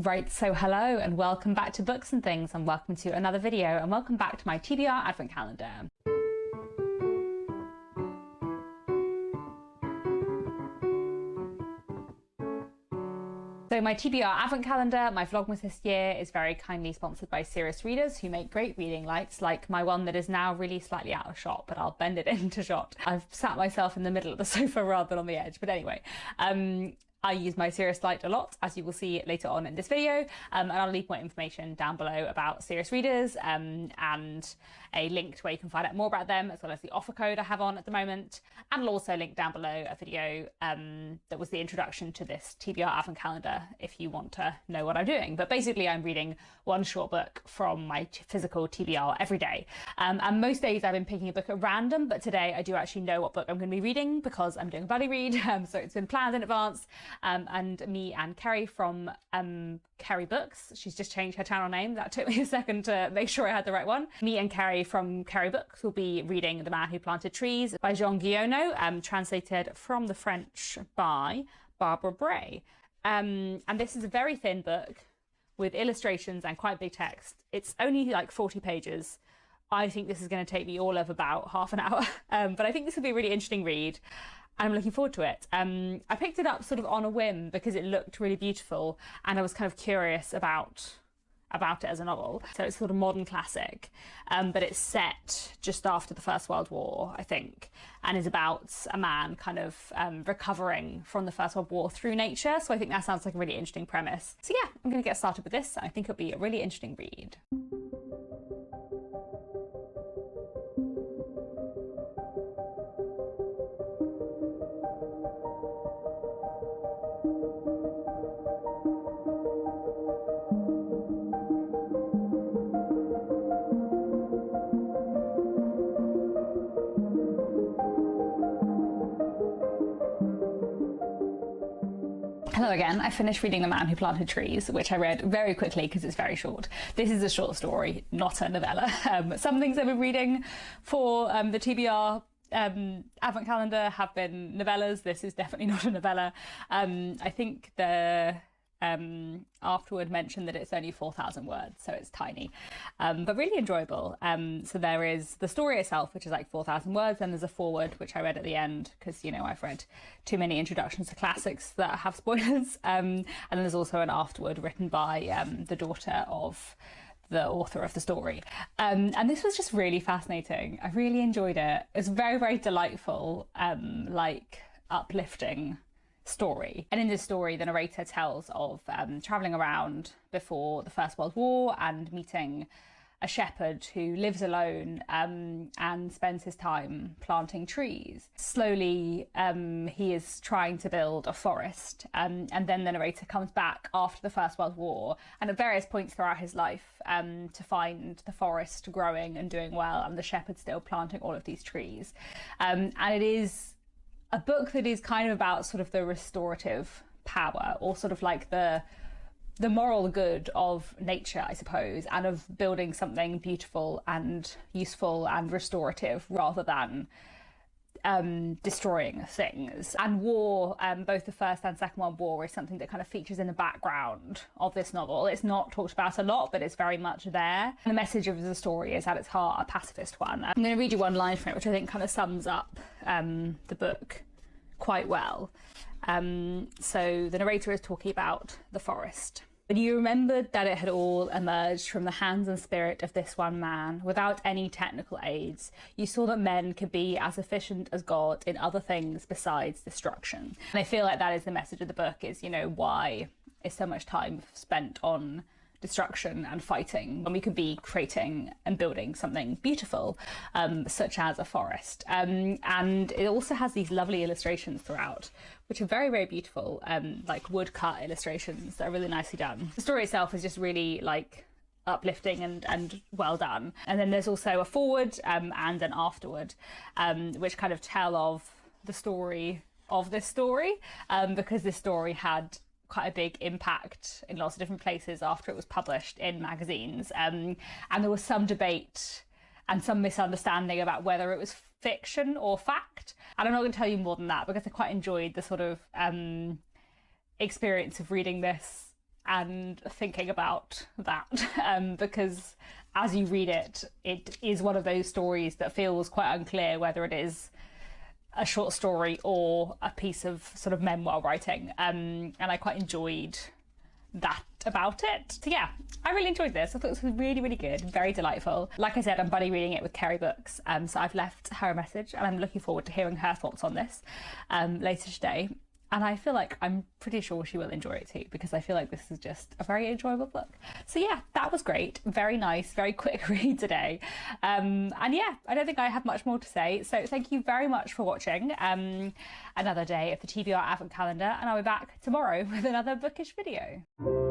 Right, so hello and welcome back to Books and Things, and welcome to another video, and welcome back to my TBR Advent Calendar. So my TBR Advent Calendar, my Vlogmas this year, is very kindly sponsored by Serious Readers, who make great reading lights, like my one that is now really slightly out of shot, but I'll bend it into shot. I've sat myself in the middle of the sofa rather than on the edge, but anyway. I use my Serious light a lot, as you will see later on in this video, and I'll leave more information down below about Serious Readers and a link to where you can find out more about them, as well as the offer code I have on at the moment. And I'll also link down below a video that was the introduction to this TBR Advent Calendar if you want to know what I'm doing. But basically I'm reading one short book from my physical TBR every day. And most days I've been picking a book at random, but today I do actually know what book I'm going to be reading because I'm doing a buddy read, so it's been planned in advance. And me and Kerry from Kerry Books, she's just changed her channel name, that took me a second to make sure I had the right one. Me and Kerry from Kerry Books will be reading The Man Who Planted Trees by Jean Guillaume, translated from the French by Barbara Bray. And this is a very thin book with illustrations and quite big text. It's only like 40 pages. I think this is going to take me all of about half an hour, but I think this will be a really interesting read. I'm looking forward to it. I picked it up sort of on a whim because it looked really beautiful and I was kind of curious about it as a novel. So it's sort of modern classic, but it's set just after the First World War, I think, and is about a man kind of recovering from the First World War through nature. So I think that sounds like a really interesting premise. So yeah, I'm going to get started with this. I think it'll be a really interesting read. Hello again. I finished reading The Man Who Planted Trees, which I read very quickly because it's very short. This is a short story, not a novella. Some things I've been reading for the TBR Advent Calendar have been novellas. This is definitely not a novella. I think the Hartwood mentioned that it's only 4,000 words, so it's tiny, but really enjoyable. So there is the story itself, which is like 4,000 words, and there's a foreword, which I read at the end, because, you know, I've read too many introductions to classics that have spoilers. And then there's also an afterword written by the daughter of the author of the story. And this was just really fascinating. I really enjoyed it. It was very, very delightful, like uplifting story. And in this story, the narrator tells of travelling around before the First World War and meeting a shepherd who lives alone and spends his time planting trees. Slowly, he is trying to build a forest, and then the narrator comes back after the First World War and at various points throughout his life to find the forest growing and doing well, and the shepherd still planting all of these trees. And it is a book that is kind of about sort of the restorative power, or sort of like the moral good of nature, I suppose, and of building something beautiful and useful and restorative rather than destroying things. And war, both the First and Second World War, is something that kind of features in the background of this novel. It's not talked about a lot, but it's very much there. And the message of the story is at its heart a pacifist one. I'm going to read you one line from it, which I think kind of sums up the book quite well. So the narrator is talking about the forest. But you remembered that it had all emerged from the hands and spirit of this one man, without any technical aids. You saw that men could be as efficient as God in other things besides destruction. And I feel like that is the message of the book, is, you know, why is so much time spent on destruction and fighting when we could be creating and building something beautiful, such as a forest. And it also has these lovely illustrations throughout, which are very, very beautiful, like woodcut illustrations that are really nicely done. The story itself is just really like uplifting and well done. And then there's also a foreword and an afterword, which kind of tell of the story of this story, because this story had quite a big impact in lots of different places after it was published in magazines. And there was some debate and some misunderstanding about whether it was fiction or fact. And I'm not going to tell you more than that because I quite enjoyed the sort of experience of reading this and thinking about that, because as you read it, it is one of those stories that feels quite unclear whether it is a short story or a piece of sort of memoir writing, and I quite enjoyed that about it. So yeah, I really enjoyed this. I thought this was really, really good, very delightful. Like I said, I'm buddy reading it with Kerry Books, so I've left her a message and I'm looking forward to hearing her thoughts on this later today. And I feel like I'm pretty sure she will enjoy it too, because I feel like this is just a very enjoyable book. So yeah, that was great. Very nice, very quick read today. And yeah, I don't think I have much more to say. So thank you very much for watching another day of the TBR Advent Calendar, and I'll be back tomorrow with another bookish video.